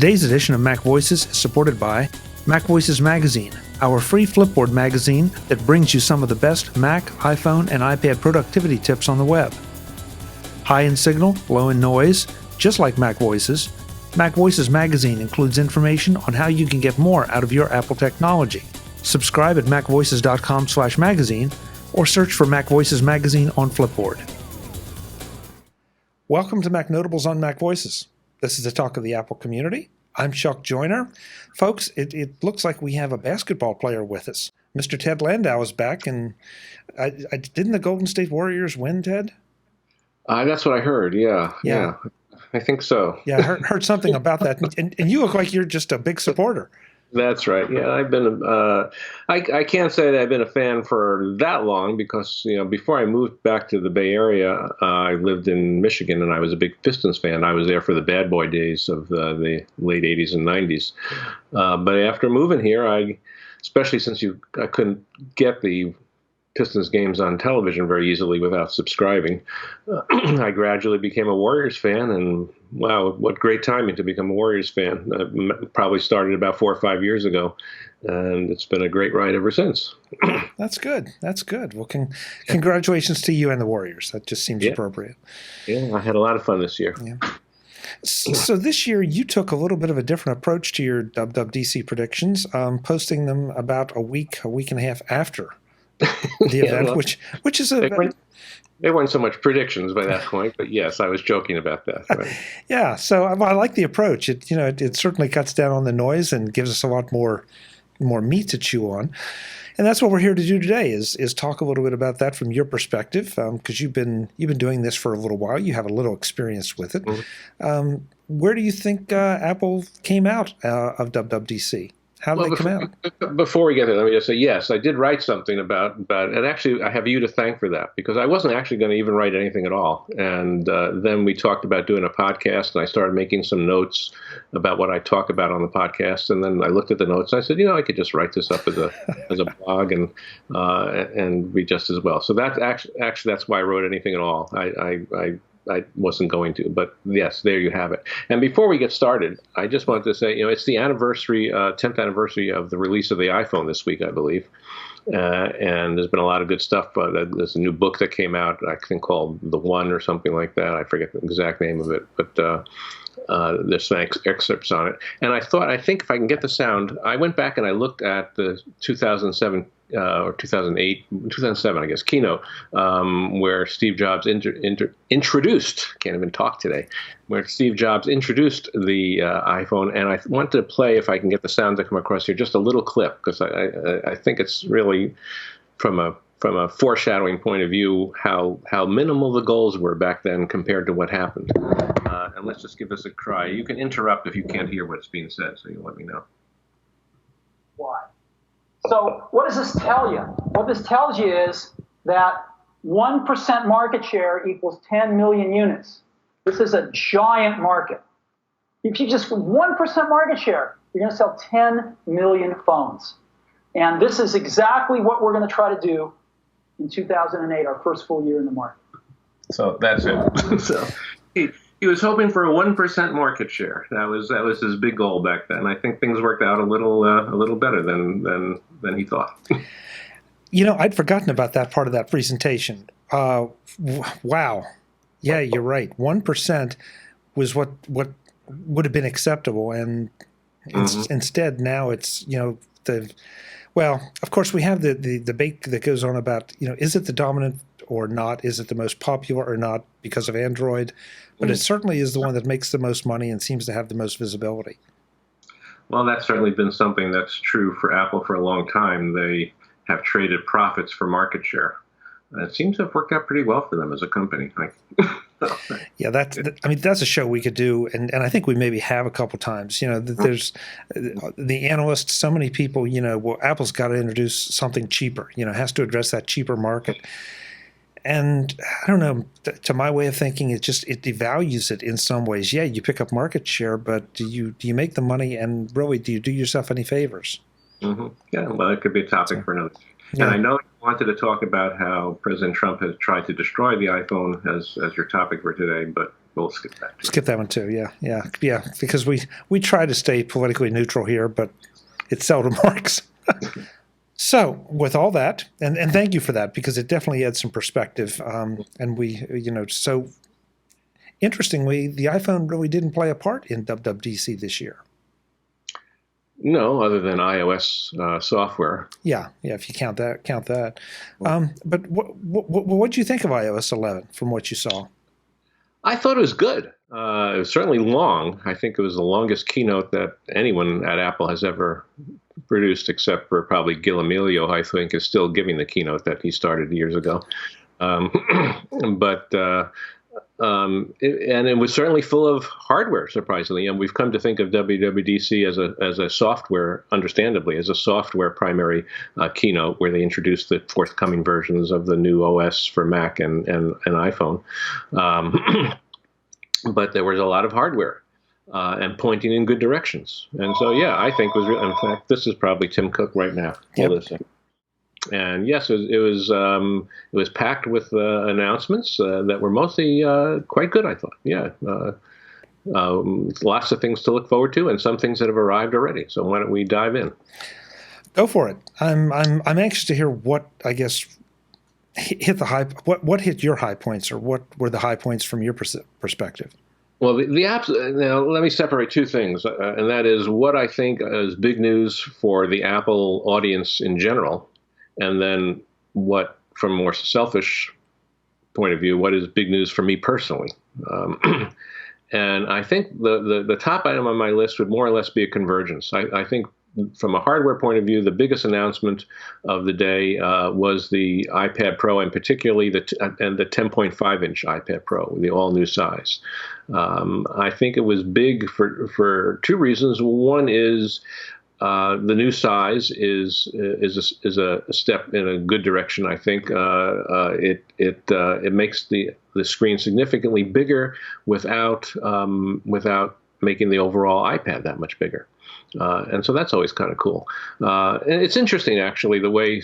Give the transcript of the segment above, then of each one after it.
Today's edition of Mac Voices is supported by MacVoices Magazine, our free Flipboard magazine that brings you some of the best Mac, iPhone, and iPad productivity tips on the web. High in signal, low in noise, just like Mac Voices, MacVoices Magazine includes information on how you can get more out of your Apple technology. Subscribe at macvoices.com/magazine or search for Mac Voices Magazine on Flipboard. Welcome to Mac Notables on Mac Voices. This is the talk of the Apple community. I'm Chuck Joyner. Folks, it looks like we have a basketball player with us. Mr. Ted Landau is back, and didn't the Golden State Warriors win, Ted? That's what I heard, yeah. I think so. Yeah, I heard something about that. And you look like you're just a big supporter. That's right. Yeah, I've been. I can't say that I've been a fan for that long because before I moved back to the Bay Area, I lived in Michigan and I was a big Pistons fan. I was there for the bad boy days of the late '80s and '90s. But after moving here, especially since I couldn't get the Pistons games on television very easily without subscribing, I gradually became a Warriors fan, and wow, what great timing to become a Warriors fan. Probably started about 4 or 5 years ago, and it's been a great ride ever since. That's good. That's good. Well, congratulations to you and the Warriors. That just seems appropriate. Yeah, I had a lot of fun this year. Yeah. So this year you took a little bit of a different approach to your WWDC predictions, posting them about a week and a half after the event, which is they weren't so much predictions by that point, but yes, I was joking about that. Right? Yeah, so I like the approach. It certainly cuts down on the noise and gives us a lot more meat to chew on, and that's what we're here to do today. Is talk a little bit about that from your perspective, because you've been doing this for a little while. You have a little experience with it. Mm-hmm. Where do you think Apple came out of WWDC? How did they come out? Before we get there, let me just say, yes, I did write something about it. And actually, I have you to thank for that, because I wasn't actually going to even write anything at all. And then we talked about doing a podcast, and I started making some notes about what I talk about on the podcast. And then I looked at the notes, and I said, I could just write this up as a blog and read just as well. So that's actually that's why I wrote anything at all. I wasn't going to, but yes, there you have it. And before we get started, I just wanted to say, it's the 10th anniversary of the release of the iPhone this week, I believe. And there's been a lot of good stuff. There's a new book that came out, I think called The One or something like that. I forget the exact name of it, but there's some excerpts on it. And I think if I can get the sound, I went back and I looked at the 2007 or 2007, I guess, keynote, where Steve Jobs introduced, can't even talk today, where Steve Jobs introduced the iPhone. And I want to play, if I can get the sound to come across here, just a little clip, because I think it's really, from a foreshadowing point of view, how minimal the goals were back then compared to what happened. And let's just give this a try. You can interrupt if you can't hear what's being said, so you let me know. Why? So what does this tell you? What this tells you is that 1% market share equals 10 million units. This is a giant market. If you just 1% market share, you're going to sell 10 million phones. And this is exactly what we're going to try to do in 2008, our first full year in the market. So that's it. So he was hoping for a 1% market share. That was his big goal back then. I think things worked out a little better than he thought. I'd forgotten about that part of that presentation. Wow. Yeah, you're right. 1% was what would have been acceptable, and instead now it's well, of course, we have the debate that goes on about, is it the dominant or not? Is it the most popular or not because of Android? But it certainly is the one that makes the most money and seems to have the most visibility. Well, that's certainly been something that's true for Apple for a long time. They have traded profits for market share. It seems to have worked out pretty well for them as a company. Yeah, that's a show we could do, and I think we maybe have a couple times. There's the analysts, so many people, well, Apple's got to introduce something cheaper, has to address that cheaper market. And I don't know, to my way of thinking, it devalues it in some ways. Yeah, you pick up market share, but do you make the money, and really, do you do yourself any favors? Mm-hmm. Yeah, well, it could be a topic for another. Yeah. And I know you wanted to talk about how President Trump has tried to destroy the iPhone as your topic for today, but We'll skip that. Skip that one too. Yeah. Because we try to stay politically neutral here, but it seldom works. So with all that, and thank you for that, because it definitely adds some perspective. And so interestingly, the iPhone really didn't play a part in WWDC this year. No, other than iOS software. Yeah. If you count that. But what did you think of iOS 11 from what you saw? I thought it was good. It was certainly long. I think it was the longest keynote that anyone at Apple has ever produced, except for probably Gil Amelio, I think, is still giving the keynote that he started years ago. And it was certainly full of hardware, surprisingly. And we've come to think of WWDC as a software, understandably, as a software primary keynote where they introduced the forthcoming versions of the new OS for Mac and iPhone. But there was a lot of hardware and pointing in good directions. And so, yeah, I think in fact, this is probably Tim Cook right now. Yep. And yes, it was packed with announcements that were mostly quite good, I thought. Yeah, lots of things to look forward to, and some things that have arrived already. So why don't we dive in? Go for it. I'm anxious to hear what, I guess, hit the high. What hit your high points, or what were the high points from your perspective? Well, the apps. Now, let me separate two things, and that is what I think is big news for the Apple audience in general. And then what, from a more selfish point of view, what is big news for me personally? And I think the top item on my list would more or less be a convergence. I think from a hardware point of view, the biggest announcement of the day was the iPad Pro, and particularly the 10.5-inch iPad Pro, the all-new size. I think it was big for two reasons. One is the new size is a step in a good direction. I think it makes the screen significantly bigger without making the overall iPad that much bigger, and so that's always kind of cool. And it's interesting, actually, the way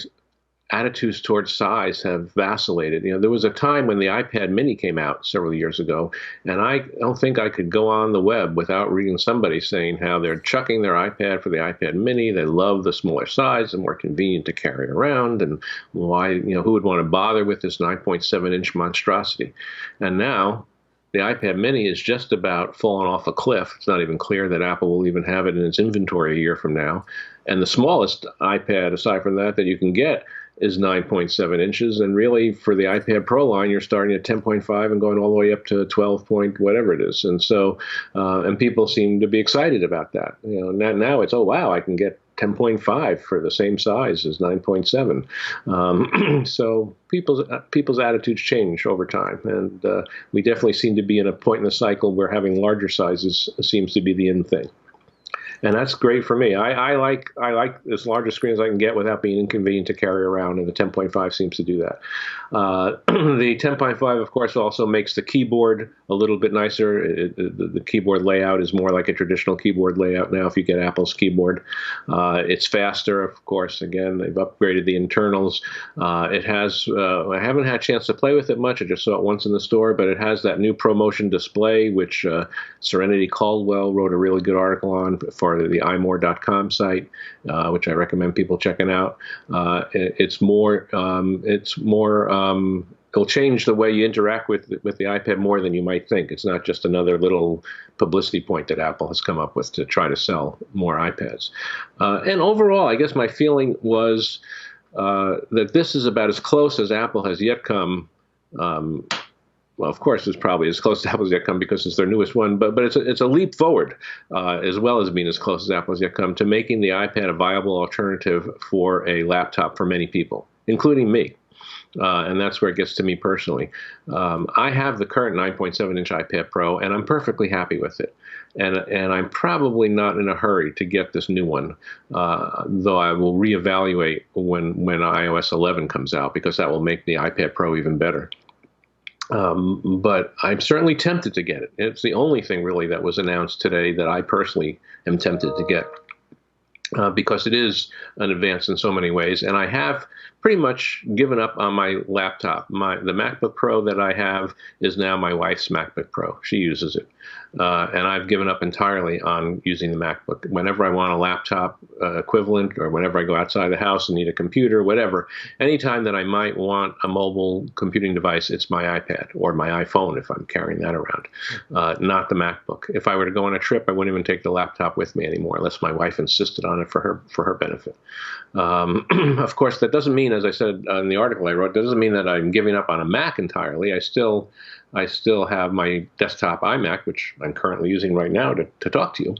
attitudes towards size have vacillated. There was a time when the iPad Mini came out several years ago, and I don't think I could go on the web without reading somebody saying how they're chucking their iPad for the iPad Mini. They love the smaller size and more convenient to carry around, and why, who would want to bother with this 9.7-inch monstrosity? And now the iPad Mini is just about falling off a cliff. It's not even clear that Apple will even have it in its inventory a year from now. And the smallest iPad, aside from that you can get, is 9.7 inches. And really, for the iPad Pro line, you're starting at 10.5 and going all the way up to 12 point whatever it is. And so, and people seem to be excited about that. Now it's, oh, wow, I can get 10.5 for the same size as 9.7. So people's attitudes change over time. And we definitely seem to be in a point in the cycle where having larger sizes seems to be the in thing. And that's great for me. I like as large a screen as I can get without being inconvenient to carry around, and the 10.5 seems to do that. The 10.5, of course, also makes the keyboard a little bit nicer. The keyboard layout is more like a traditional keyboard layout now if you get Apple's keyboard. It's faster, of course. Again, they've upgraded the internals. It has, I haven't had a chance to play with it much. I just saw it once in the store, but it has that new ProMotion display, which Serenity Caldwell wrote a really good article on for the imore.com site, which I recommend people checking out. It'll change the way you interact with the iPad more than you might think. It's not just another little publicity point that Apple has come up with to try to sell more iPads. And overall, I guess my feeling was that this is about as close as Apple has yet come. Well, of course, it's probably as close as Apple's yet come because it's their newest one, but it's a leap forward, as well as being as close as Apple's yet come to making the iPad a viable alternative for a laptop for many people, including me. And that's where it gets to me personally. I have the current 9.7-inch iPad Pro, and I'm perfectly happy with it. And I'm probably not in a hurry to get this new one, though I will reevaluate when iOS 11 comes out, because that will make the iPad Pro even better. But I'm certainly tempted to get it. It's the only thing really that was announced today that I personally am tempted to get, because it is an advance in so many ways. And I have pretty much given up on my laptop. The MacBook Pro that I have is now my wife's MacBook Pro. She uses it. And I've given up entirely on using the MacBook. Whenever I want a laptop equivalent, or whenever I go outside the house and need a computer, whatever, anytime that I might want a mobile computing device, it's my iPad or my iPhone if I'm carrying that around, not the MacBook. If I were to go on a trip, I wouldn't even take the laptop with me anymore unless my wife insisted on it for her benefit. Of course, that doesn't mean, as I said in the article I wrote, that doesn't mean that I'm giving up on a Mac entirely. I still have my desktop iMac, which I'm currently using right now to talk to you.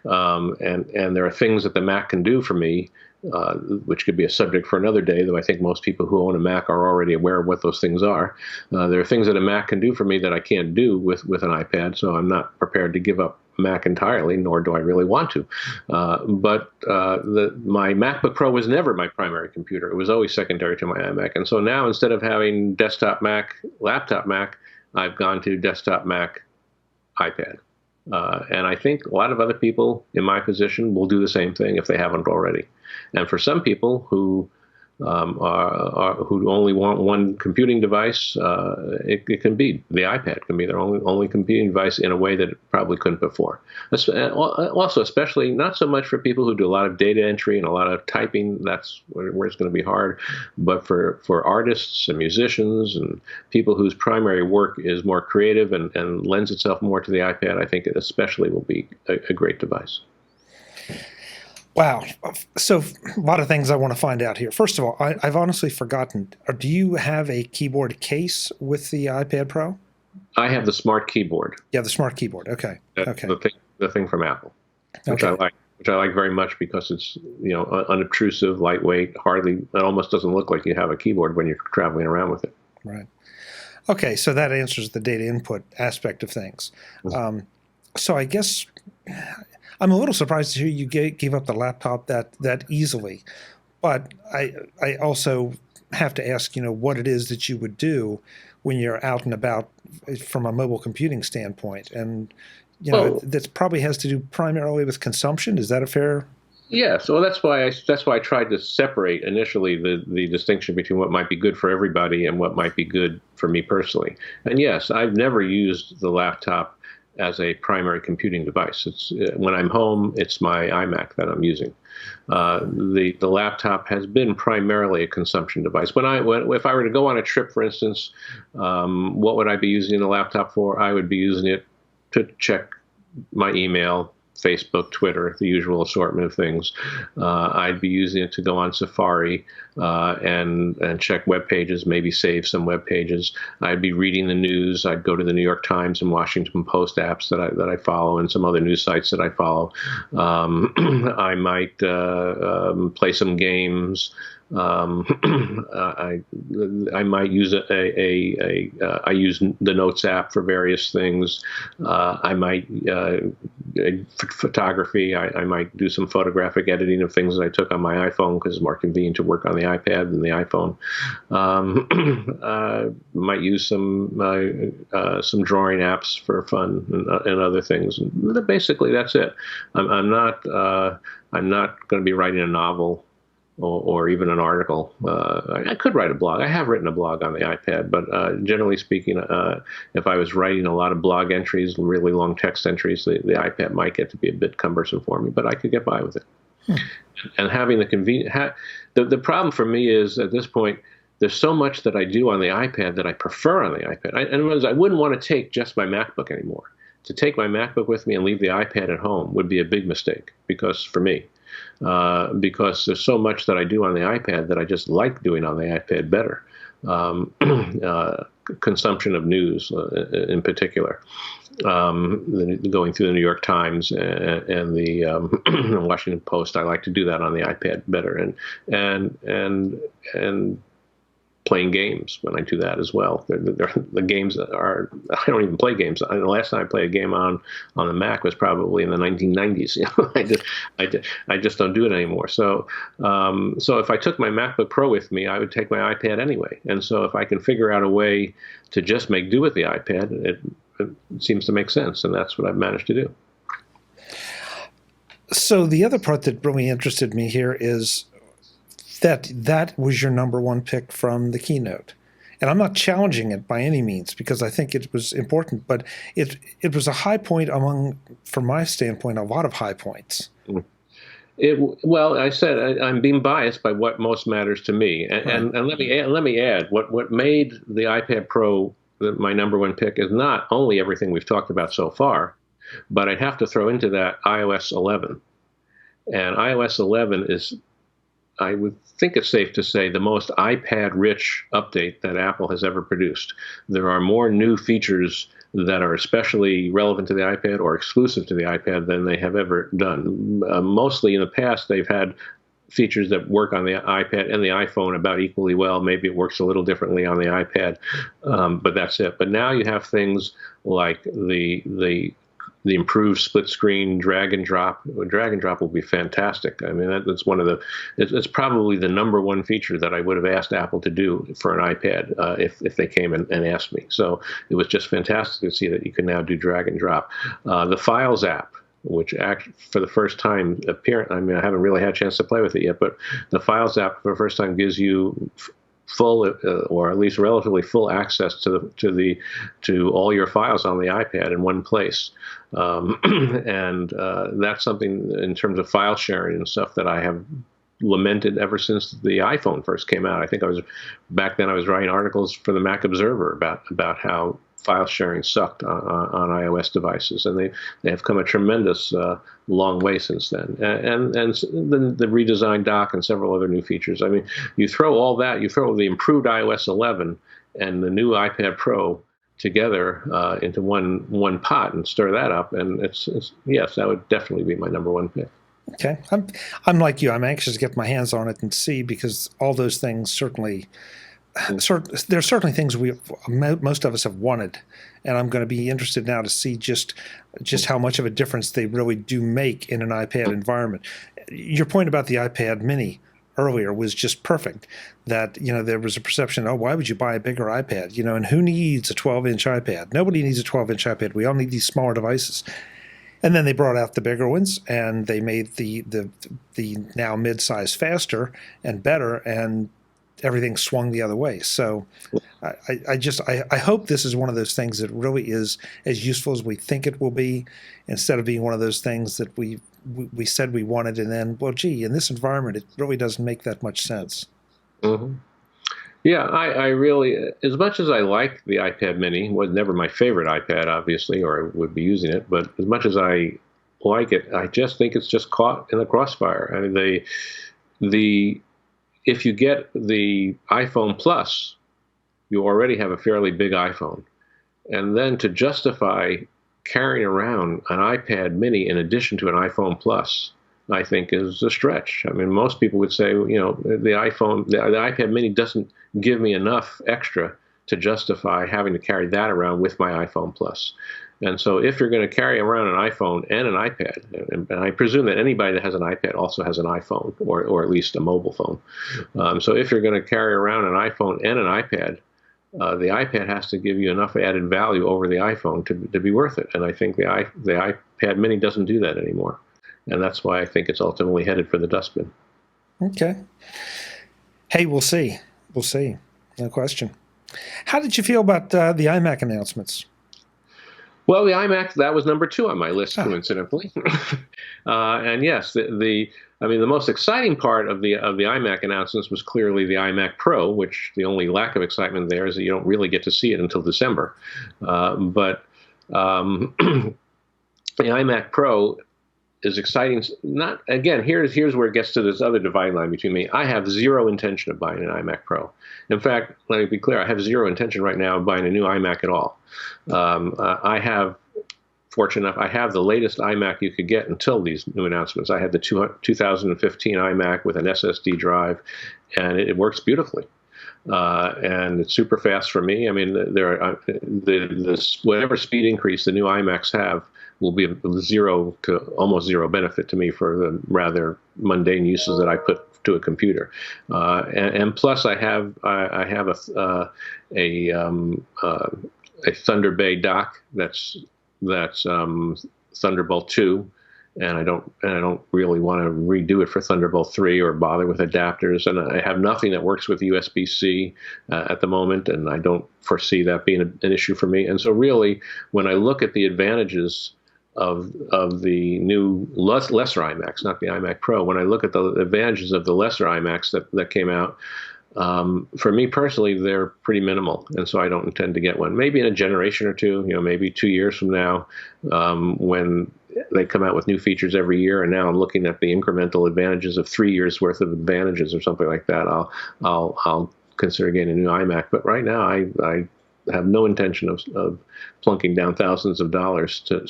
And there are things that the Mac can do for me, which could be a subject for another day, though I think most people who own a Mac are already aware of what those things are. There are things that a Mac can do for me that I can't do with an iPad, so I'm not prepared to give up Mac entirely, nor do I really want to. But my MacBook Pro was never my primary computer. It was always secondary to my iMac. And so now, instead of having desktop Mac, laptop Mac, I've gone to desktop Mac, iPad. And I think a lot of other people in my position will do the same thing if they haven't already. And for some people who who only want one computing device, it can be the iPad can be their only computing device in a way that it probably couldn't before. Also, especially not so much for people who do a lot of data entry and a lot of typing. That's where it's going to be hard. But for artists and musicians and people whose primary work is more creative and lends itself more to the iPad, I think it especially will be a great device. Wow. So a lot of things I want to find out here. First of all, I've honestly forgotten. Do you have a keyboard case with the iPad Pro? I have the smart keyboard. Yeah, the smart keyboard. Okay. Okay. The thing from Apple, which okay. I like very much because it's unobtrusive, lightweight. It almost doesn't look like you have a keyboard when you're traveling around with it. Right. Okay, so that answers the data input aspect of things. So I guess I'm a little surprised to hear you gave up the laptop that easily, but I also have to ask, what it is that you would do when you're out and about from a mobile computing standpoint, and that probably has to do primarily with consumption. Is that a fair? Yeah, so that's why I tried to separate initially the distinction between what might be good for everybody and what might be good for me personally. And yes, I've never used the laptop as a primary computing device. It's when I'm home, it's my iMac that I'm using. The laptop has been primarily a consumption device. If I were to go on a trip, for instance, what would I be using the laptop for? I would be using it to check my email, Facebook, Twitter, the usual assortment of things. I'd be using it to go on Safari and check web pages, maybe save some web pages. I'd be reading the news. I'd go to the New York Times and Washington Post apps that I follow, and some other news sites that I follow. I might play some games. I might use I use the Notes app for various things. I might photography. I might do some photographic editing of things that I took on my iPhone because it's more convenient to work on the iPad than the iPhone. Might use some drawing apps for fun and other things. And basically, that's it. I'm not going to be writing a novel or even an article. I could write a blog. I have written a blog on the iPad, but generally speaking, if I was writing a lot of blog entries, really long text entries, the iPad might get to be a bit cumbersome for me, but I could get by with it. And having the convenient, the problem for me is at this point, there's so much that I do on the iPad that I prefer on the iPad. I wouldn't want to take just my MacBook anymore. To take my MacBook with me and leave the iPad at home would be a big mistake because there's so much that I do on the iPad that I just like doing on the iPad better. Consumption of news in particular, going through the New York Times and the Washington Post. I like to do that on the iPad better, and playing games when I do that as well. The games I don't even play games. The last time I played a game on the Mac was probably in the 1990s. I just don't do it anymore. So if I took my MacBook Pro with me, I would take my iPad anyway. And so if I can figure out a way to just make do with the iPad, it seems to make sense, and that's what I've managed to do. So the other part that really interested me here is, that was your number one pick from the keynote. And I'm not challenging it by any means because I think it was important, but it was a high point among, from my standpoint, a lot of high points. Well, I said I'm being biased by what most matters to me, and let me add what made the iPad Pro my number one pick is not only everything we've talked about so far, but I'd have to throw into that iOS 11, and iOS 11 is, I would think it's safe to say, the most iPad-rich update that Apple has ever produced. There are more new features that are especially relevant to the iPad or exclusive to the iPad than they have ever done. Mostly in the past, they've had features that work on the iPad and the iPhone about equally well. Maybe it works a little differently on the iPad, but that's it. But now you have things like the improved split screen drag and drop. Drag and drop will be fantastic. I mean, that's one of the, it's probably the number one feature that I would have asked Apple to do for an iPad if they came and asked me. So it was just fantastic to see that you can now do drag and drop. The Files app, which for the first time I mean, I haven't really had a chance to play with it yet, but the Files app for the first time gives you full, or at least relatively full access to all your files on the iPad in one place, and that's something in terms of file sharing and stuff that I have lamented ever since the iPhone first came out. I think back then I was writing articles for the Mac Observer about how file sharing sucked on iOS devices, and they have come a tremendous long way since then. And the redesigned dock and several other new features. I mean, you throw all that, you throw the improved iOS 11 and the new iPad Pro together into one pot and stir that up, and it's yes, that would definitely be my number one pick. Okay, I'm like you. I'm anxious to get my hands on it and see, because all those things certainly. There are certainly things most of us have wanted, and I'm going to be interested now to see just how much of a difference they really do make in an iPad environment. Your point about the iPad Mini earlier was just perfect. That, there was a perception, oh, why would you buy a bigger iPad? And who needs a 12-inch iPad? Nobody needs a 12-inch iPad. We all need these smaller devices. And then they brought out the bigger ones, and they made the now mid-size faster and better, and everything swung the other way. So I hope this is one of those things that really is as useful as we think it will be, instead of being one of those things that we said we wanted, and then, well, gee, in this environment, it really doesn't make that much sense. Mm-hmm. Yeah, I really, as much as I like the iPad Mini, was never my favorite iPad, obviously, or I would be using it, but as much as I like it, I just think it's just caught in the crossfire. I mean, if you get the iPhone Plus, you already have a fairly big iPhone. And then to justify carrying around an iPad Mini in addition to an iPhone Plus, I think is a stretch. I mean, most people would say, the iPad Mini doesn't give me enough extra to justify having to carry that around with my iPhone Plus. And so if you're going to carry around an iPhone and an iPad, and I presume that anybody that has an iPad also has an iPhone, or at least a mobile phone. So if you're going to carry around an iPhone and an iPad, the iPad has to give you enough added value over the iPhone to be worth it. And I think the iPad Mini doesn't do that anymore. And that's why I think it's ultimately headed for the dustbin. Okay. Hey, we'll see. We'll see. No question. How did you feel about the iMac announcements? Well, the iMac, that was number 2 on my list, coincidentally. And yes, the most exciting part of the iMac announcements was clearly the iMac Pro, which the only lack of excitement there is that you don't really get to see it until December. But the iMac Pro is exciting. Not again. Here's where it gets to this other dividing line between me. I have zero intention of buying an iMac Pro. In fact, let me be clear. I have zero intention right now of buying a new iMac at all. I have, fortunate enough, I have the latest iMac you could get until these new announcements. I had the 2015 iMac with an SSD drive, and it works beautifully. And it's super fast for me. I mean, whatever speed increase the new iMacs have will be zero to almost zero benefit to me for the rather mundane uses that I put to a computer. And plus, I have a Thunder Bay dock that's Thunderbolt 2. and I don't really want to redo it for Thunderbolt 3 or bother with adapters. And I have nothing that works with USB-C at the moment, and I don't foresee that being an issue for me. And so really, when I look at the advantages of the new lesser iMacs, not the iMac Pro, when I look at the advantages of the lesser iMacs that came out, for me personally, they're pretty minimal, and so I don't intend to get one. Maybe in a generation or two, maybe 2 years from now, when they come out with new features every year, and now I'm looking at the incremental advantages of 3 years worth of advantages or something like that. I'll consider getting a new iMac, but right now I have no intention of plunking down thousands of dollars to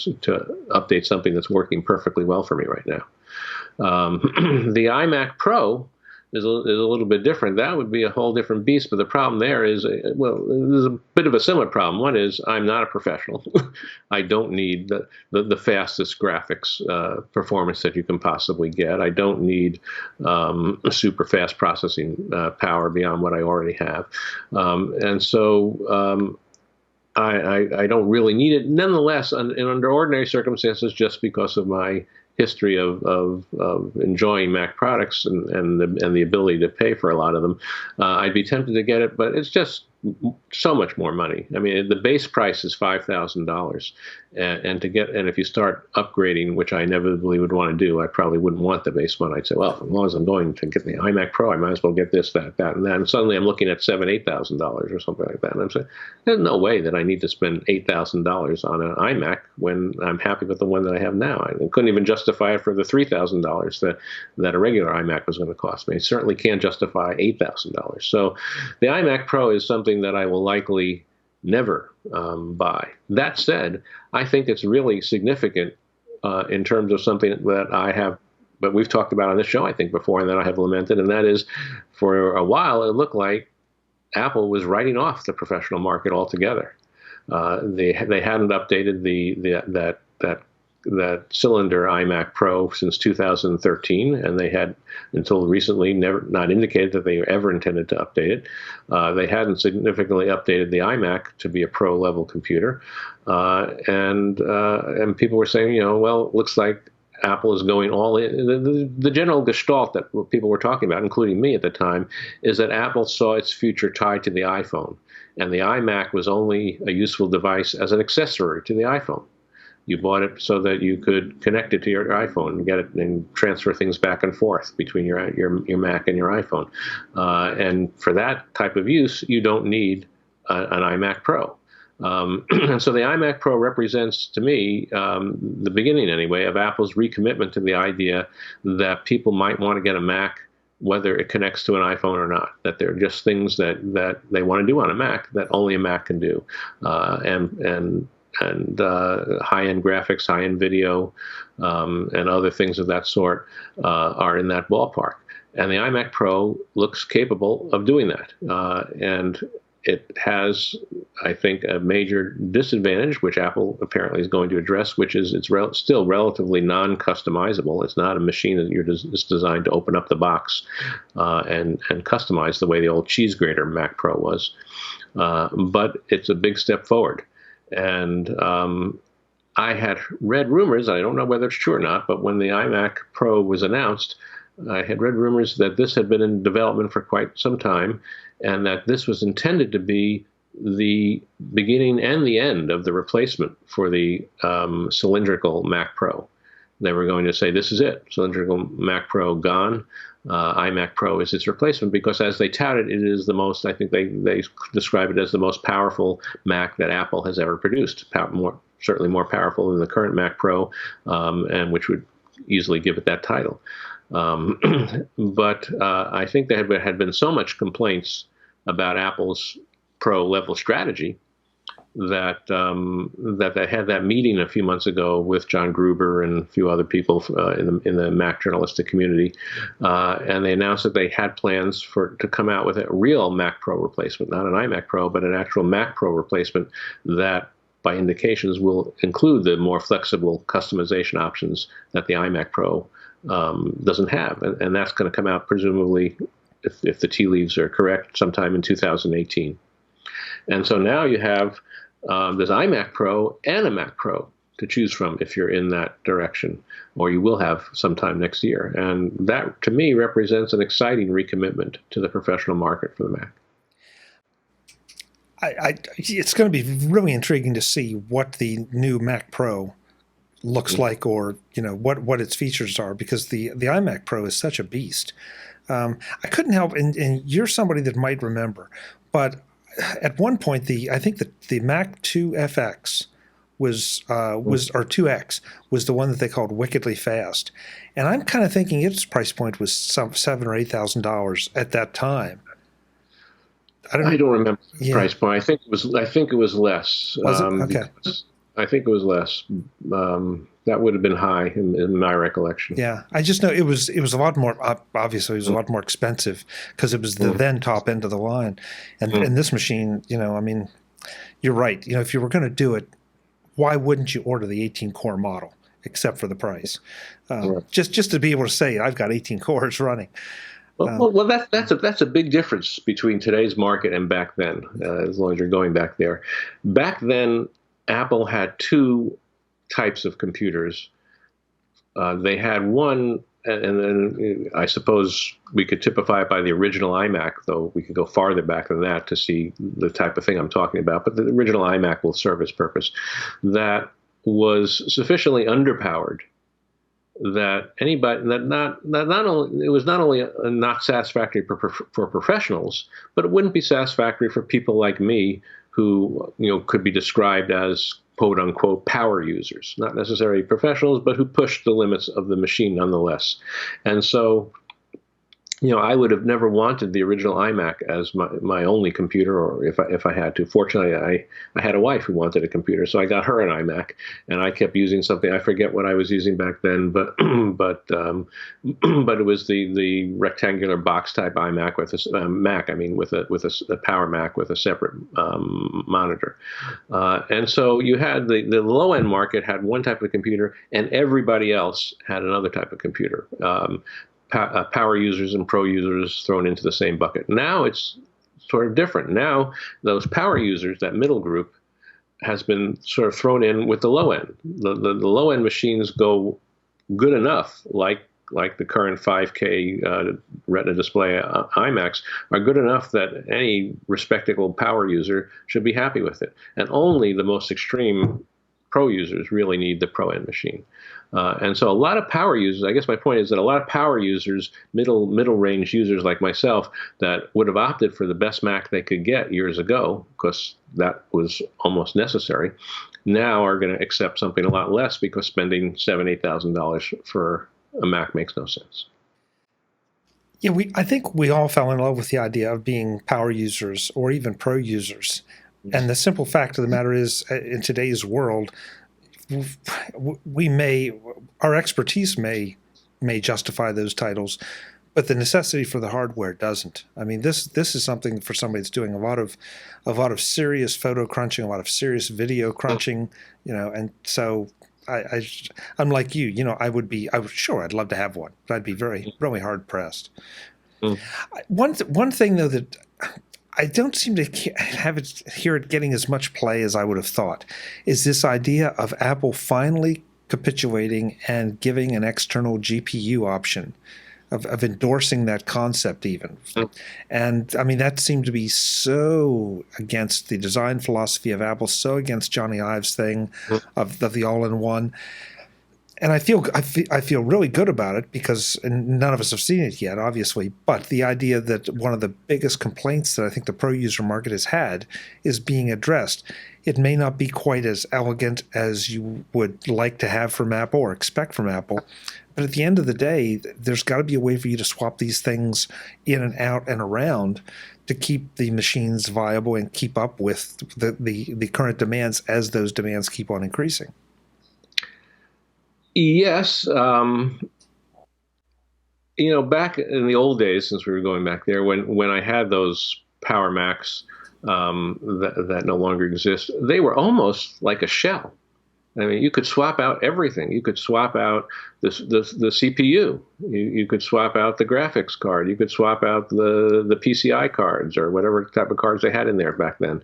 update something that's working perfectly well for me right now. The iMac Pro is a little bit different. That would be a whole different beast. But the problem there is, there's a bit of a similar problem. One is I'm not a professional. I don't need the fastest graphics performance that you can possibly get. I don't need super fast processing power beyond what I already have. And so I don't really need it. Nonetheless, under ordinary circumstances, just because of my history of enjoying Mac products and the ability to pay for a lot of them, I'd be tempted to get it, but it's just so much more money. I mean, the base price is $5,000, and if you start upgrading, which I inevitably would want to do, I probably wouldn't want the base one. I'd say, well, as long as I'm going to get the iMac Pro, I might as well get this, that, and that. And suddenly I'm looking at $7,000-8,000 or something like that, and I'm saying, there's no way that I need to spend $8,000 on an iMac when I'm happy with the one that I have now. I couldn't even justify it for the $3,000 that a regular iMac was going to cost me. I certainly can't justify $8,000. So the iMac Pro is something that I will likely never buy. That said, I think it's really significant in terms of something that I have, but we've talked about on this show, I think, before, and that I have lamented, and that is, for a while, it looked like Apple was writing off the professional market altogether. They hadn't updated that cylinder iMac Pro since 2013, and they had, until recently, not indicated that they ever intended to update it. They hadn't significantly updated the iMac to be a Pro level computer, and people were saying, well, it looks like Apple is going all in. The general gestalt that people were talking about, including me at the time, is that Apple saw its future tied to the iPhone, and the iMac was only a useful device as an accessory to the iPhone. You bought it so that you could connect it to your iPhone and get it and transfer things back and forth between your Mac and your iPhone. And for that type of use, you don't need an iMac Pro. And so the iMac Pro represents, to me, the beginning, anyway, of Apple's recommitment to the idea that people might want to get a Mac whether it connects to an iPhone or not, that there are just things that they want to do on a Mac that only a Mac can do. And high-end graphics, high-end video, and other things of that sort are in that ballpark. And the iMac Pro looks capable of doing that. And it has, I think, a major disadvantage, which Apple apparently is going to address, which is it's still relatively non-customizable. It's not a machine that it's designed to open up the box and customize the way the old cheese grater Mac Pro was. But it's a big step forward. And I had read rumors, I don't know whether it's true or not, but when the iMac Pro was announced, I had read rumors that this had been in development for quite some time, and that this was intended to be the beginning and the end of the replacement for the cylindrical Mac Pro. They were going to say, this is it, cylindrical Mac Pro gone. iMac Pro is its replacement, because as they touted, it is the most, I think they describe it as the most powerful Mac that Apple has ever produced, certainly more powerful than the current Mac Pro, and which would easily give it that title. But I think there had been so much complaints about Apple's Pro level strategy that they had that meeting a few months ago with John Gruber and a few other people in the Mac journalistic community, and they announced that they had plans to come out with a real Mac Pro replacement, not an iMac Pro, but an actual Mac Pro replacement that, by indications, will include the more flexible customization options that the iMac Pro doesn't have, and that's going to come out presumably, if the tea leaves are correct, sometime in 2018. And so now you have this iMac Pro and a Mac Pro to choose from if you're in that direction, or you will have sometime next year. And that, to me, represents an exciting recommitment to the professional market for the Mac. It's going to be really intriguing to see what the new Mac Pro looks like, or what its features are, because the iMac Pro is such a beast. I couldn't help, and you're somebody that might remember, but at one point I think the Mac 2 FX was or 2X was the one that they called wickedly fast, and I'm kind of thinking its price point was some $7,000 or $8,000 at that time. I don't remember the price point. I think it was less. Was it? Okay. I think it was less. That would have been high in my recollection. Yeah, I just know it was a lot more. Obviously, it was a lot more expensive because it was the then top end of the line, and this machine, I mean, you're right. If you were going to do it, why wouldn't you order the 18-core model, except for the price? Just to be able to say I've got 18 cores running. Well, that's a big difference between today's market and back then. As long as you're going back there, back then Apple had two types of computers. They had one, and then I suppose we could typify it by the original iMac, though we could go farther back than that to see the type of thing I'm talking about. But the original iMac will serve its purpose. That was sufficiently underpowered that anybody it was not only not satisfactory for professionals, but it wouldn't be satisfactory for people like me who could be described as quote unquote power users, not necessarily professionals, but who push the limits of the machine nonetheless. And so I would have never wanted the original iMac as my only computer, or if I had to. Fortunately, I had a wife who wanted a computer, so I got her an iMac, and I kept using something. I forget what I was using back then, but it was the rectangular box type iMac with a Mac. I mean, with a Power Mac with a separate monitor. And so you had the low end market had one type of computer, and everybody else had another type of computer. Power users and pro users thrown into the same bucket. Now it's sort of different. Now those power users, that middle group, has been sort of thrown in with the low end. The low end machines go good enough, like the current 5K Retina display iMacs, are good enough that any respectable power user should be happy with it. And only the most extreme pro users really need the pro end machine. And so a lot of power users, I guess my point is that a lot of power users, middle range users like myself, that would have opted for the best Mac they could get years ago, because that was almost necessary, now are going to accept something a lot less, because spending $7,000, $8,000 for a Mac makes no sense. Yeah, I think we all fell in love with the idea of being power users or even pro users. And the simple fact of the matter is, in today's world, our expertise may justify those titles, but the necessity for the hardware doesn't. I mean, this is something for somebody that's doing a lot of serious photo crunching, a lot of serious video crunching, and so I'm like you, I'd love to have one, but I'd be really hard pressed. One thing though that I don't seem to hear it getting as much play as I would have thought is this idea of Apple finally capitulating and giving an external GPU option, of endorsing that concept even. And I mean, that seemed to be so against the design philosophy of Apple, so against Johnny Ive's thing of the all-in-one. And I feel really good about it, because none of us have seen it yet, obviously. But the idea that one of the biggest complaints that I think the pro user market has had is being addressed. It may not be quite as elegant as you would like to have from Apple or expect from Apple, but at the end of the day, there's got to be a way for you to swap these things in and out and around to keep the machines viable and keep up with the current demands as those demands keep on increasing. Yes. Back in the old days, since we were going back there, when I had those Power Macs that no longer exist, they were almost like a shell. I mean, you could swap out everything. You could swap out the CPU. You could swap out the graphics card. You could swap out the PCI cards or whatever type of cards they had in there back then.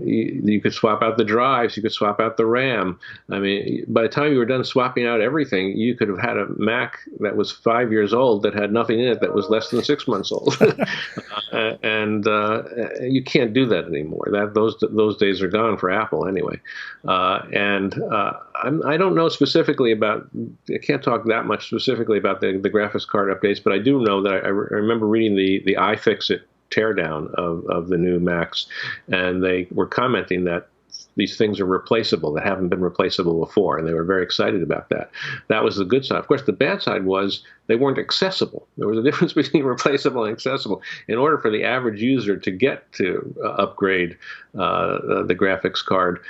You could swap out the drives. You could swap out the RAM. I mean, by the time you were done swapping out everything, you could have had a Mac that was 5 years old that had nothing in it that was less than 6 months old. And you can't do that anymore. Those days are gone for Apple anyway. I don't know specifically about. I can't talk that much specifically about the graphics card updates, but I do know that I remember reading the iFixit teardown of the new Macs, and they were commenting that these things are replaceable that haven't been replaceable before, and they were very excited about that. That was the good side. Of course, the bad side was they weren't accessible. There was a difference between replaceable and accessible. In order for the average user to get to upgrade the graphics card,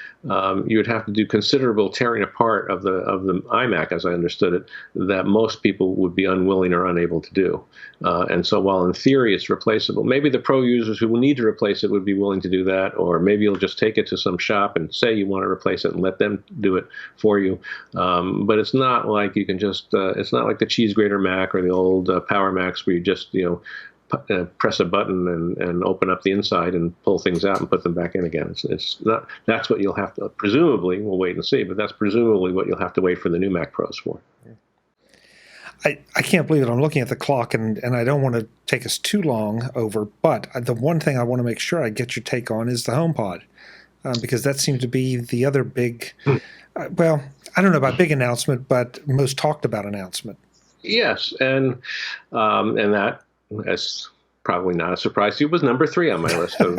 you would have to do considerable tearing apart of the iMac, as I understood it, that most people would be unwilling or unable to do. And so while in theory it's replaceable, maybe the pro users who will need to replace it would be willing to do that, or maybe you'll just take it to some shop and say you want to replace it and let them do it for you. But it's not like you can just, it's not like the cheese grater Mac or the old Power Macs where you just, press a button and open up the inside and pull things out and put them back in again. It's not. That's what you'll have to, presumably, we'll wait and see, but that's presumably what you'll have to wait for the new Mac Pros for. I can't believe it. I'm looking at the clock, and I don't want to take us too long over, but the one thing I want to make sure I get your take on is the HomePod, because that seems to be the other big, well, I don't know about big announcement, but most talked about announcement. Yes, and that, as probably not a surprise to you, was number 3 on my list of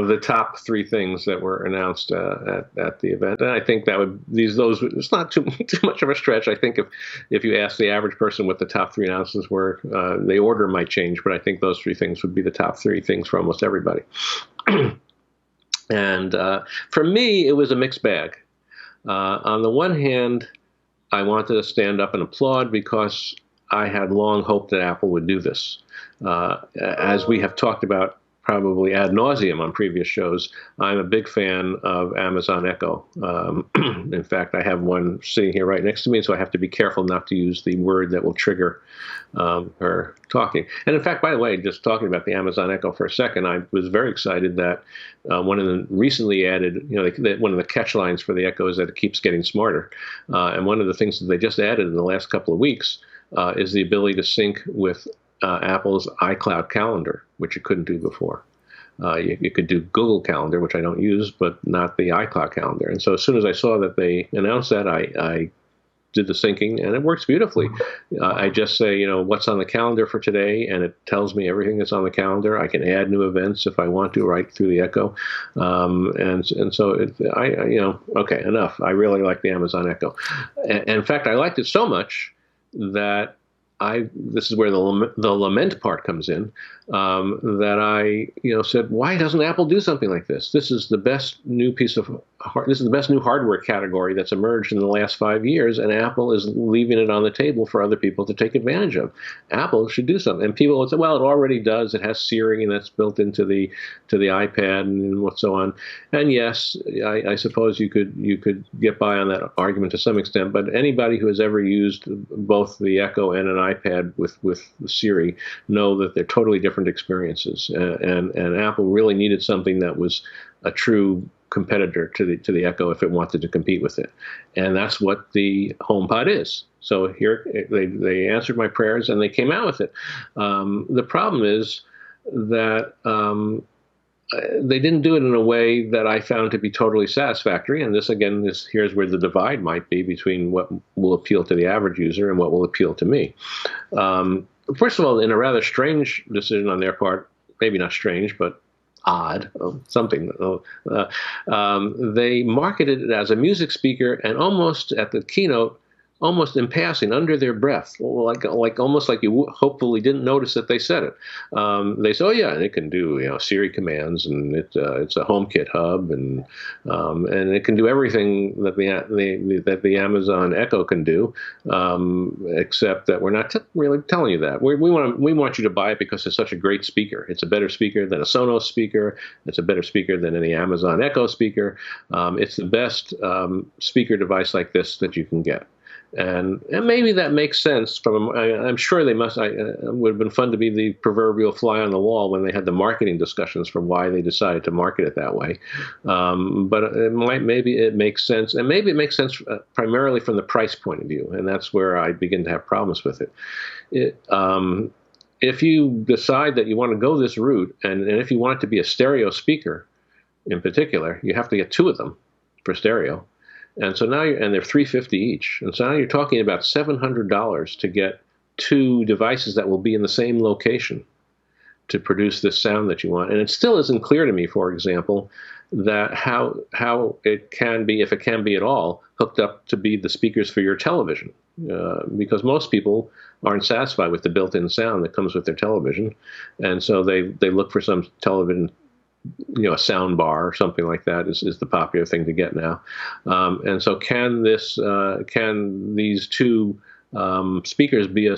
the top 3 things that were announced at the event. And I think that it's not too much of a stretch. I think if you ask the average person what the top 3 announcements were, the order might change, but I think those 3 things would be the top 3 things for almost everybody. And for me, it was a mixed bag. On the one hand, I wanted to stand up and applaud because I had long hoped that Apple would do this. As we have talked about probably ad nauseum on previous shows, I'm a big fan of Amazon Echo. In fact, I have one sitting here right next to me, so I have to be careful not to use the word that will trigger her talking. And in fact, by the way, just talking about the Amazon Echo for a second, I was very excited that one of the recently added, one of the catch lines for the Echo is that it keeps getting smarter. And one of the things that they just added in the last couple of weeks is the ability to sync with Apple's iCloud calendar, which you couldn't do before. You could do Google Calendar, which I don't use, but not the iCloud calendar. And so as soon as I saw that they announced that, I did the syncing, and it works beautifully. I just say, what's on the calendar for today, and it tells me everything that's on the calendar. I can add new events if I want to right through the Echo. And so, okay, enough. I really like the Amazon Echo. And in fact, I liked it so much that this is where the lament part comes in, that I, said, why doesn't Apple do something like this? This is the best new hardware category that's emerged in the last 5 years, and Apple is leaving it on the table for other people to take advantage of. Apple should do something. And people would say, well, it already does. It has Siri, and that's built into the iPad and what so on. And yes, I suppose you could get by on that argument to some extent, but anybody who has ever used both the Echo and an iPad with Siri know that they're totally different experiences, and Apple really needed something that was a true competitor to the Echo if it wanted to compete with it, and that's what the HomePod is. So here they answered my prayers and they came out with it. The problem is that they didn't do it in a way that I found to be totally satisfactory. And here's where the divide might be between what will appeal to the average user and what will appeal to me. First of all, in a rather strange decision on their part, maybe not strange, but odd, they marketed it as a music speaker, and almost at the keynote, almost in passing, under their breath, like almost like you hopefully didn't notice that they said it. They say, "Oh yeah, and it can do Siri commands, and it's a HomeKit hub, and it can do everything that the Amazon Echo can do, except that we're not really telling you that. We want you to buy it because it's such a great speaker. It's a better speaker than a Sonos speaker. It's a better speaker than any Amazon Echo speaker. It's the best speaker device like this that you can get." And maybe that makes sense. I'm sure they must. It would have been fun to be the proverbial fly on the wall when they had the marketing discussions for why they decided to market it that way. But maybe it makes sense, and maybe it makes sense primarily from the price point of view, and that's where I begin to have problems with it. If you decide that you want to go this route, and if you want it to be a stereo speaker, in particular, you have to get 2 of them for stereo. And so now, and they're $350 each. And so now you're talking about $700 to get 2 devices that will be in the same location to produce this sound that you want. And it still isn't clear to me, for example, that how it can be, if it can be at all, hooked up to be the speakers for your television. Because most people aren't satisfied with the built-in sound that comes with their television. And so they look for some television, a sound bar or something like that is the popular thing to get now. And so can these 2 speakers be a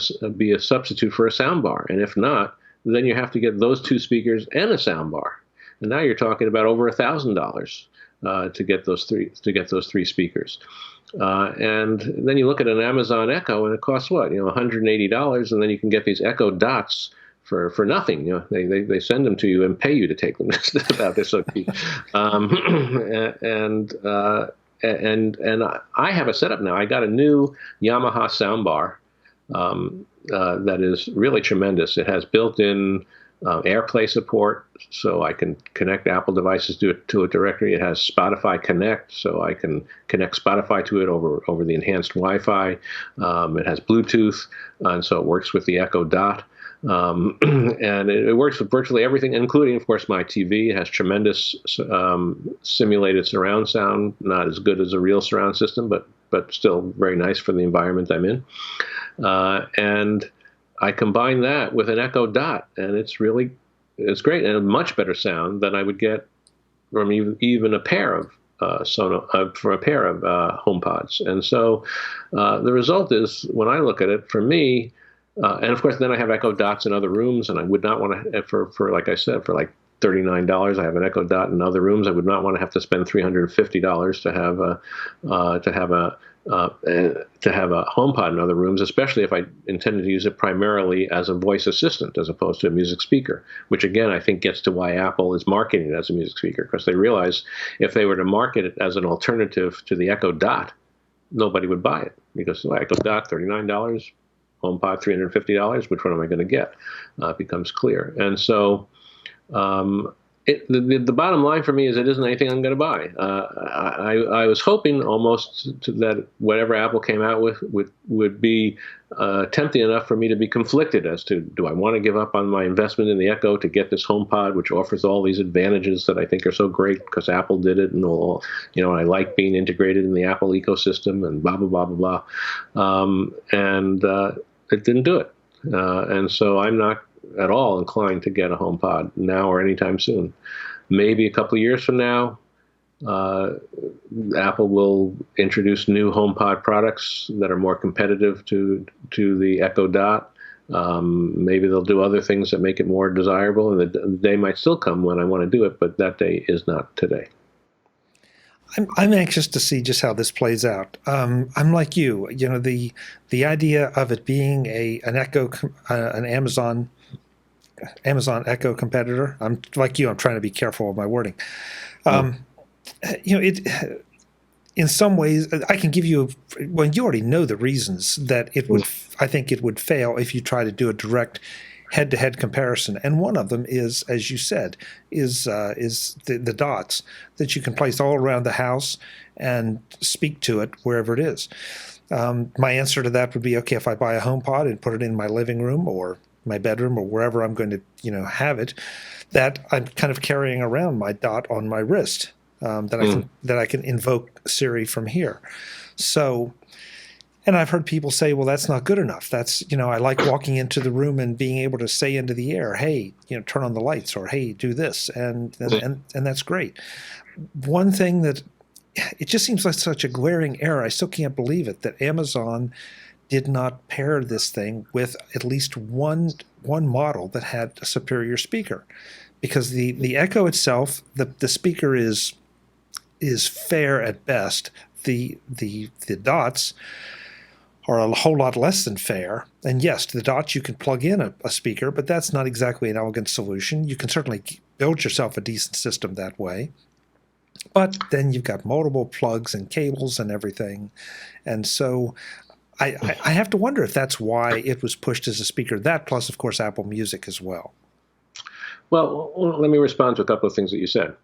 substitute for a sound bar? And if not, then you have to get those 2 speakers and a sound bar. And now you're talking about over $1,000 to get those 3 speakers. And then you look at an Amazon Echo, and it costs what? $180, and then you can get these Echo Dots for nothing. They send them to you and pay you to take them. That's about this. And I have a setup now. I got a new Yamaha soundbar that is really tremendous. It has built-in AirPlay support, so I can connect Apple devices to it directly. It has Spotify Connect, so I can connect Spotify to it over the enhanced Wi-Fi. It has Bluetooth, and so it works with the Echo Dot. And it works with virtually everything, including, of course, my TV. It has tremendous simulated surround sound, not as good as a real surround system, but still very nice for the environment I'm in. And I combine that with an Echo Dot, and it's great, and a much better sound than I would get from even a pair of HomePods. And so the result is, when I look at it, for me. And of course, then I have Echo Dots in other rooms, and I would not want to, for like I said, for like $39, I have an Echo Dot in other rooms. I would not want to have to spend $350 to have a HomePod in other rooms, especially if I intended to use it primarily as a voice assistant as opposed to a music speaker, which again I think gets to why Apple is marketing it as a music speaker, because they realize if they were to market it as an alternative to the Echo Dot, nobody would buy it, because Echo Dot $39. HomePod $350, which one am I going to get? Becomes clear. And so the bottom line for me is it isn't anything I'm going to buy. I was hoping almost that whatever Apple came out with would be tempting enough for me to be conflicted as to, do I want to give up on my investment in the Echo to get this HomePod, which offers all these advantages that I think are so great because Apple did it, and all, I like being integrated in the Apple ecosystem, and blah blah blah blah blah. And it didn't do it, and so I'm not at all inclined to get a HomePod now or anytime soon. Maybe a couple of years from now, Apple will introduce new HomePod products that are more competitive to the Echo Dot. Maybe they'll do other things that make it more desirable, and the day might still come when I want to do it, but that day is not today. I'm anxious to see just how this plays out. I'm like you. The idea of it being an Amazon Echo competitor. I'm like you. I'm trying to be careful of my wording. It. In some ways, I can give you. Well, you already know the reasons that it would. I think it would fail if you try to do a direct head-to-head comparison, and one of them is, as you said, is the dots that you can place all around the house and speak to it wherever it is. My answer to that would be, okay, if I buy a HomePod and put it in my living room or my bedroom or wherever I'm going to have it, that I'm kind of carrying around my dot on my wrist, that I can invoke Siri from here. So And I've heard people say, well, that's not good enough. That's, I like walking into the room and being able to say into the air, hey, turn on the lights, or hey, do this. And that's great. One thing that it just seems like such a glaring error. I still can't believe it, that Amazon did not pair this thing with at least one model that had a superior speaker, because the Echo itself, the speaker is fair at best. The Dots are a whole lot less than fair. And yes, the Dots, you can plug in a speaker, but that's not exactly an elegant solution. You can certainly build yourself a decent system that way. But then you've got multiple plugs and cables and everything. And so I have to wonder if that's why it was pushed as a speaker. That plus, of course, Apple Music as well. Well, let me respond to a couple of things that you said.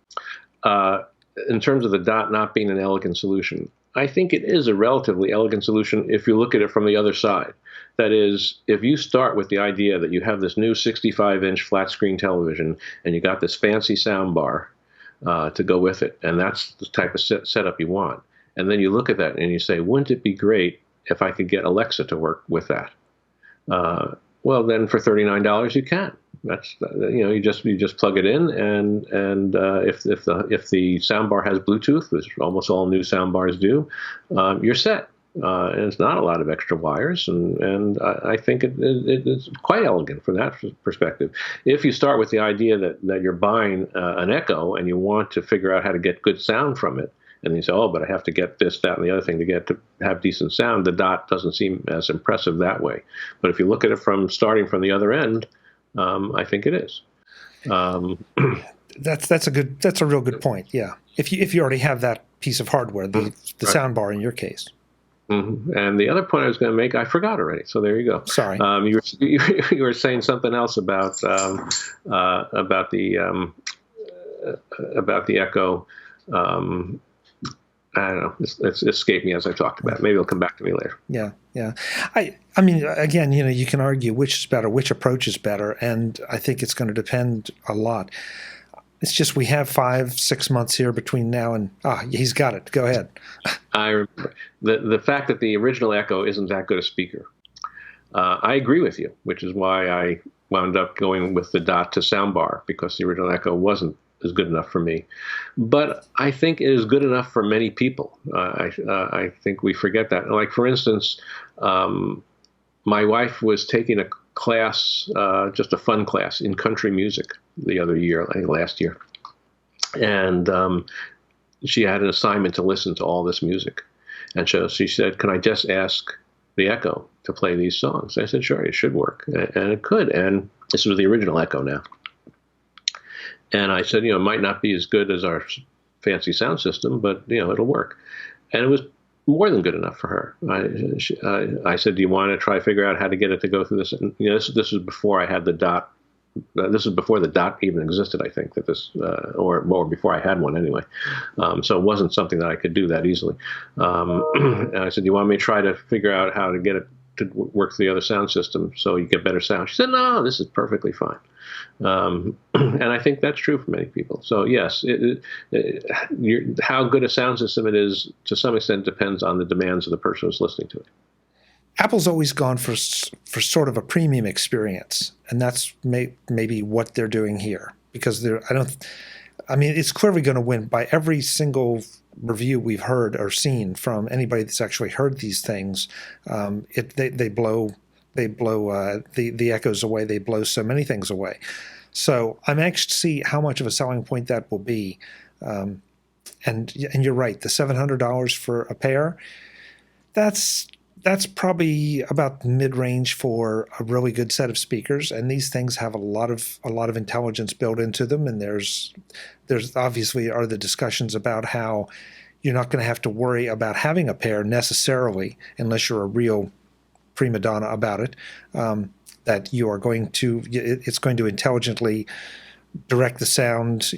In terms of the Dot not being an elegant solution, I think it is a relatively elegant solution if you look at it from the other side. That is, if you start with the idea that you have this new 65-inch flat-screen television and you got this fancy sound bar to go with it, and that's the type of setup you want, and then you look at that and you say, wouldn't it be great if I could get Alexa to work with that? Well, then for $39 you can. That's you just plug it in, and if the soundbar has Bluetooth, which almost all new soundbars do, you're set. And it's not a lot of extra wires, and I think it's quite elegant from that perspective. If you start with the idea that you're buying an Echo and you want to figure out how to get good sound from it, and you say, oh, but I have to get this, that, and the other thing to have decent sound, the Dot doesn't seem as impressive that way. But if you look at it starting from the other end, I think it is. That's a real good point. Yeah, if you already have that piece of hardware, the sound bar in your case. Mm-hmm. And the other point I was going to make, I forgot already. So there you go. Sorry. You were saying something else about the Echo. I don't know. It's escaped me as I talked about it. Maybe it'll come back to me later. Yeah. I mean, again, you can argue which is better, which approach is better, and I think it's going to depend a lot. It's just we have 5-6 months here between now and he's got it. Go ahead. I remember the fact that the original Echo isn't that good a speaker. I agree with you, which is why I wound up going with the Dot to soundbar, because the original Echo wasn't is good enough for me. But I think it is good enough for many people. I think we forget that. Like, for instance, my wife was taking a class, just a fun class in country music the other year, I think last year. And she had an assignment to listen to all this music. And so she said, can I just ask the Echo to play these songs? I said, sure, it should work. And it could. And this was the original Echo now. And I said, it might not be as good as our fancy sound system, but, it'll work. And it was more than good enough for her. I said, do you want to try to figure out how to get it to go through this? And, this was before I had the Dot. This was before the Dot even existed, I think, or before I had one anyway. So it wasn't something that I could do that easily. And I said, do you want me to try to figure out how to get it to work through the other sound system so you get better sound? She said, no, this is perfectly fine. And I think that's true for many people. So yes, how good a sound system it is to some extent depends on the demands of the person who's listening to it. Apple's always gone for sort of a premium experience, and that's maybe what they're doing here, because it's clearly going to win by every single review we've heard or seen from anybody that's actually heard these things. They blow the Echoes away. They blow so many things away. So I'm anxious to see how much of a selling point that will be. And you're right, the $700 for a pair, that's probably about mid-range for a really good set of speakers. And these things have a lot of intelligence built into them. And there's obviously are the discussions about how you're not going to have to worry about having a pair necessarily, unless you're a real prima donna about it, that you are it's going to intelligently direct the sound,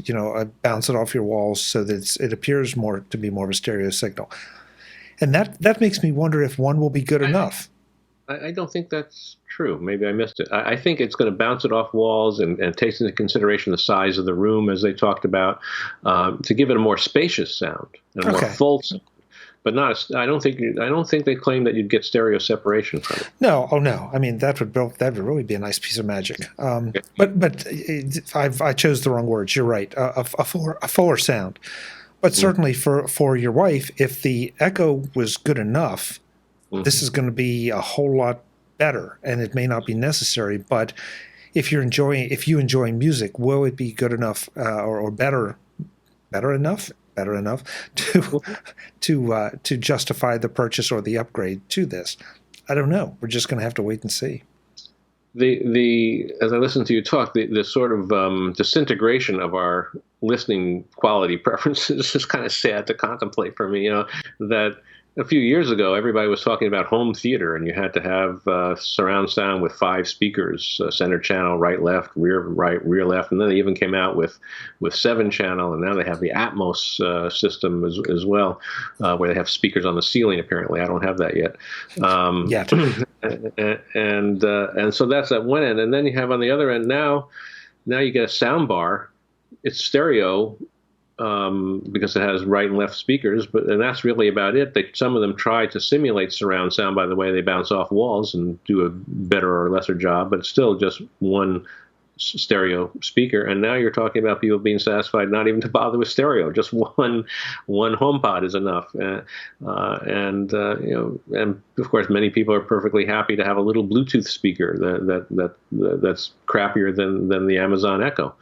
bounce it off your walls so that it appears to be more of a stereo signal. And that makes me wonder if one will be good enough. I don't think that's true. Maybe I missed it. I think it's going to bounce it off walls and takes into consideration the size of the room, as they talked about, to give it a more spacious sound and a more full sound. but not. I don't think they claim that you'd get stereo separation from it. No, oh no. I mean, that would really be a nice piece of magic. But I chose the wrong words. You're right. A fuller sound. But certainly for your wife, if the echo was good enough, this is going to be a whole lot better, and it may not be necessary. But if you enjoy music, will it be good enough or better enough to justify the purchase or the upgrade to this? I don't know. We're just going to have to wait and see. As I listen to you talk, the sort of disintegration of our listening quality preferences is kind of sad to contemplate for me. That a few years ago, everybody was talking about home theater, and you had to have surround sound with 5 speakers, center channel, right, rear left, and then they even came out with 7 channel, and now they have the Atmos system as well, where they have speakers on the ceiling. Apparently, I don't have that yet. And so that's at one end, and then you have on the other end now you get a sound bar. It's stereo. Because it has right and left speakers, and that's really about it. Some of them try to simulate surround sound by the way they bounce off walls and do a better or lesser job, but it's still just one stereo speaker. And now you're talking about people being satisfied not even to bother with stereo, just one HomePod is enough. And of course many people are perfectly happy to have a little Bluetooth speaker that's crappier than the Amazon Echo.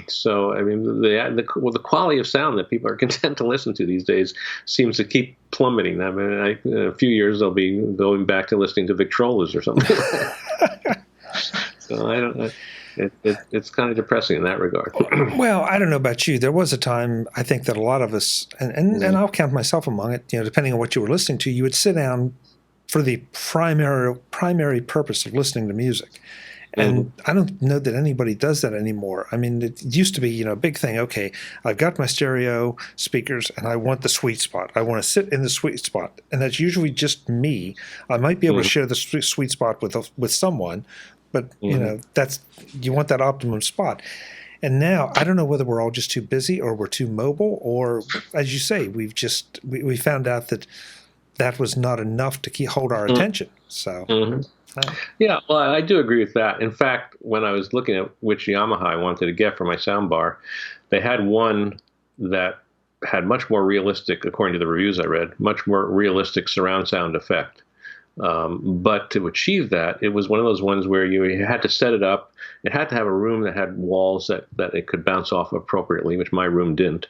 So I mean the quality of sound that people are content to listen to these days seems to keep plummeting. I mean, in a few years they'll be going back to listening to Victrolas or something. So I don't know. It's kind of depressing in that regard. Well, I don't know about you. There was a time, I think, that a lot of us, and I'll count myself among it, depending on what you were listening to, you would sit down for the primary purpose of listening to music. And I don't know that anybody does that anymore. I mean, it used to be, a big thing. Okay, I've got my stereo speakers, and I want the sweet spot. I want to sit in the sweet spot, and that's usually just me. I might be able to share the sweet spot with someone, but you want that optimum spot. And now I don't know whether we're all just too busy or we're too mobile, or as you say, we found out that was not enough to hold our attention. So. Yeah, well, I do agree with that. In fact, when I was looking at which Yamaha I wanted to get for my soundbar, they had one that had much more realistic, according to the reviews I read, much more realistic surround sound effect. But to achieve that, it was one of those ones where you had to set it up. It had to have a room that had walls that it could bounce off appropriately, which my room didn't.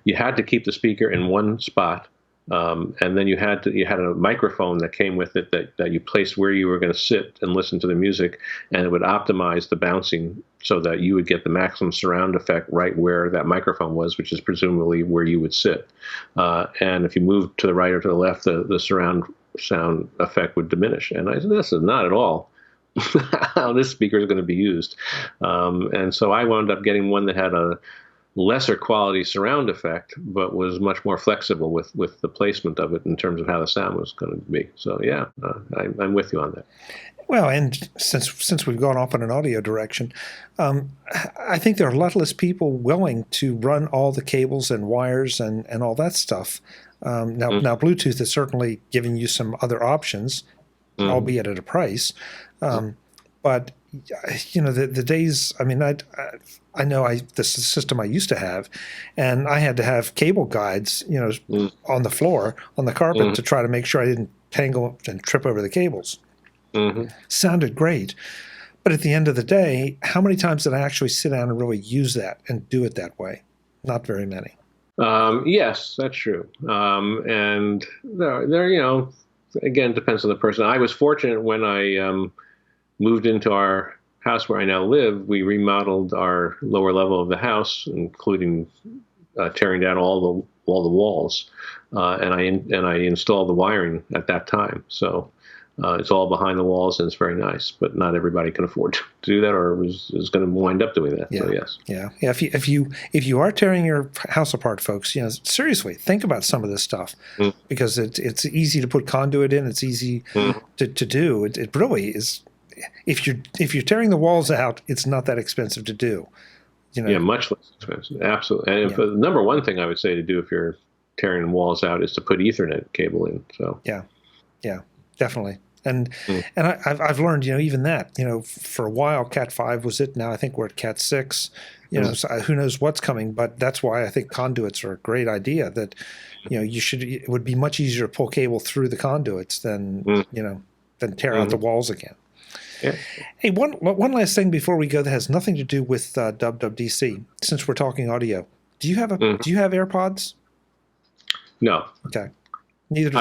You had to keep the speaker in one spot. And then you had a microphone that came with it that you placed where you were going to sit and listen to the music, and it would optimize the bouncing so that you would get the maximum surround effect right where that microphone was, which is presumably where you would sit. And if you moved to the right or to the left, the surround sound effect would diminish. And I said, this is not at all how this speaker is going to be used. And so I wound up getting one that had a lesser quality surround effect, but was much more flexible with the placement of it in terms of how the sound was going to be. So yeah, I'm with you on that. Well, and since we've gone off in an audio direction, I think there are a lot less people willing to run all the cables and wires and all that stuff. Now Bluetooth is certainly giving you some other options, albeit at a price. But the days. I mean, I know the system I used to have, and I had to have cable guides, on the floor, on the carpet, to try to make sure I didn't tangle and trip over the cables. Sounded great, but at the end of the day, how many times did I actually sit down and really use that and do it that way? Not very many. Yes, that's true. And there, again, depends on the person. I was fortunate when I moved into our house where I now live. We remodeled our lower level of the house, including tearing down all the walls, and I installed the wiring at that time. So it's all behind the walls, and it's very nice. But not everybody can afford to do that, or is going to wind up doing that. Yeah. So yes. Yeah. If you are tearing your house apart, folks, seriously think about some of this stuff, because it's easy to put conduit in. It's easy to do. It really is. If you're tearing the walls out, it's not that expensive to do. Yeah, much less expensive. Absolutely. And the number one thing I would say to do if you're tearing walls out is to put Ethernet cable in. So yeah, definitely. And I've learned, even that, for a while Cat 5 was it. Now I think we're at Cat 6. So who knows what's coming, but that's why I think conduits are a great idea. That it would be much easier to pull cable through the conduits than than tear out the walls again. Yeah. Hey, one last thing before we go that has nothing to do with WWDC. Since we're talking audio, do you have do you have AirPods? No. Okay. Neither.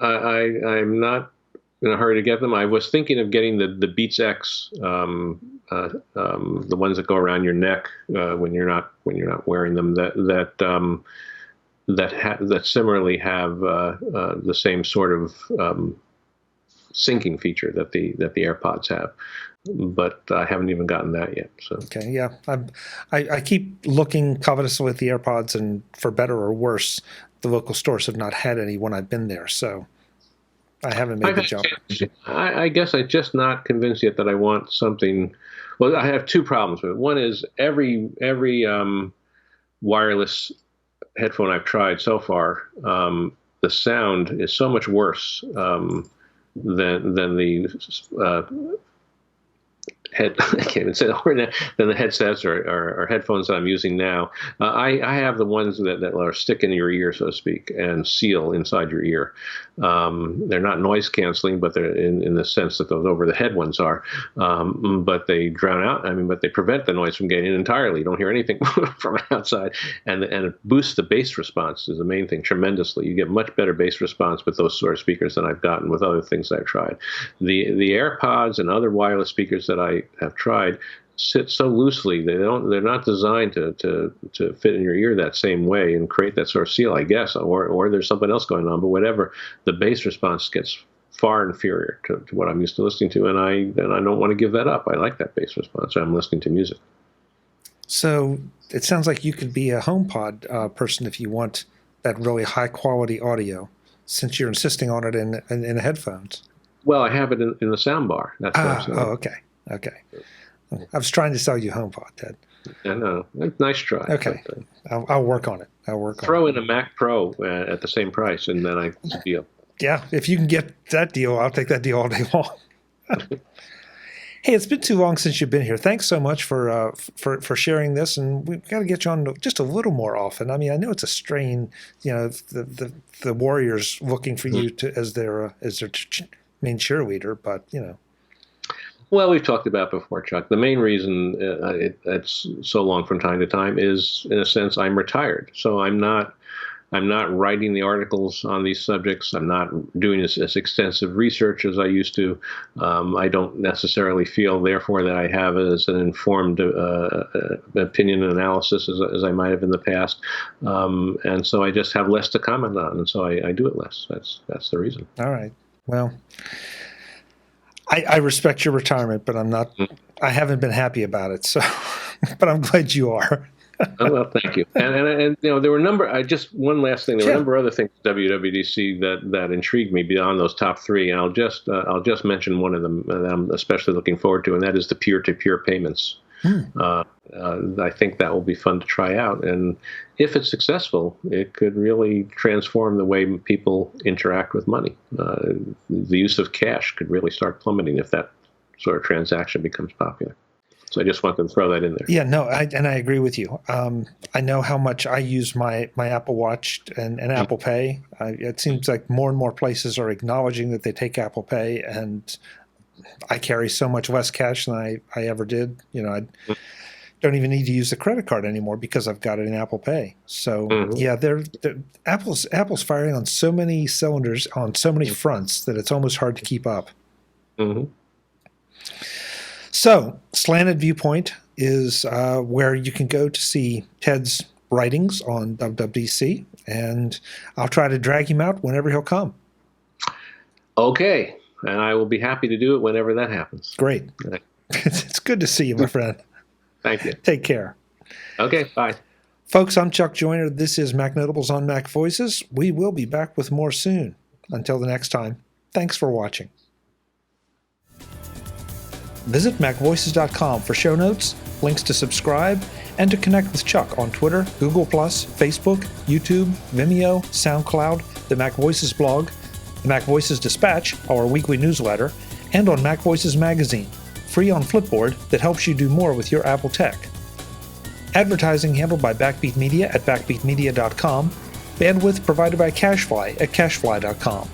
I'm not in a hurry to get them. I was thinking of getting the Beats X, the ones that go around your neck when you're not wearing them. That similarly have the same sort of syncing feature that the AirPods have, but I haven't even gotten that yet. So okay, yeah, I keep looking covetously at the AirPods, and for better or worse, the local stores have not had any when I've been there. So I haven't made the jump. I guess I'm just not convinced yet that I want something. Well, I have two problems with it. One is every wireless headphone I've tried so far, the sound is so much worse than the I can't even say the word, than the headsets or headphones that I'm using now. I have the ones that are stick in your ear, so to speak, and seal inside your ear. They're not noise canceling, but they're in the sense that those over the head ones are. But they drown out. But they prevent the noise from getting in entirely. You don't hear anything from outside, and it boosts the bass response is the main thing tremendously. You get much better bass response with those sort of speakers than I've gotten with other things I've tried. The AirPods and other wireless speakers that I have tried sit so loosely. They're not designed to fit in your ear that same way and create that sort of seal, I guess, or there's something else going on. But whatever, the bass response gets far inferior to what I'm used to listening to, and I don't want to give that up. I like that bass response. I'm listening to music. So it sounds like you could be a HomePod person if you want that really high quality audio, since you're insisting on it in the headphones. Well, I have it in the soundbar. That's what I'm saying. Oh, okay. I was trying to sell you HomePod, Ted. I know. Nice try. Okay. I'll work on it. Throw in a Mac Pro at the same price, and then I'd be up. Yeah, if you can get that deal, I'll take that deal all day long. Hey, it's been too long since you've been here. Thanks so much for sharing this, and we've got to get you on just a little more often. I know it's a strain, the Warriors looking for you as their main cheerleader, but Well, we've talked about before, Chuck. The main reason it's so long from time to time is, in a sense, I'm retired. So I'm not writing the articles on these subjects. I'm not doing as extensive research as I used to. I don't necessarily feel, therefore, that I have as an informed opinion and analysis as I might have in the past. And so I just have less to comment on, and so I do it less. That's the reason. All right. Well, I respect your retirement, but I haven't been happy about it. So, but I'm glad you are. Oh, well, thank you. And there were one last thing. There were a number of other things at WWDC that intrigued me beyond those top three, and I'll just mention one of them that I'm especially looking forward to, and that is the peer-to-peer payments. I think that will be fun to try out, and if it's successful, it could really transform the way people interact with money. The use of cash could really start plummeting if that sort of transaction becomes popular. So I just wanted to throw that in there. Yeah, no, I agree with you. I know how much I use my Apple Watch and Apple Pay. It seems like more and more places are acknowledging that they take Apple Pay, and I carry so much less cash than I ever did. I don't even need to use the credit card anymore because I've got it in Apple Pay. So yeah, Apple's firing on so many cylinders on so many fronts that it's almost hard to keep up. Mm-hmm. So Slanted Viewpoint is where you can go to see Ted's writings on WWDC, and I'll try to drag him out whenever he'll come. Okay, and I will be happy to do it whenever that happens. Great. It's good to see you, my friend. Thank you. Take care. Okay, bye. Folks, I'm Chuck Joyner. This is Mac Notables on Mac Voices. We will be back with more soon. Until the next time, thanks for watching. Visit MacVoices.com for show notes, links to subscribe, and to connect with Chuck on Twitter, Google+, Facebook, YouTube, Vimeo, SoundCloud, the MacVoices blog, the MacVoices Dispatch, our weekly newsletter, and on MacVoices Magazine, free on Flipboard that helps you do more with your Apple tech. Advertising handled by Backbeat Media at backbeatmedia.com. Bandwidth provided by CacheFly at cachefly.com.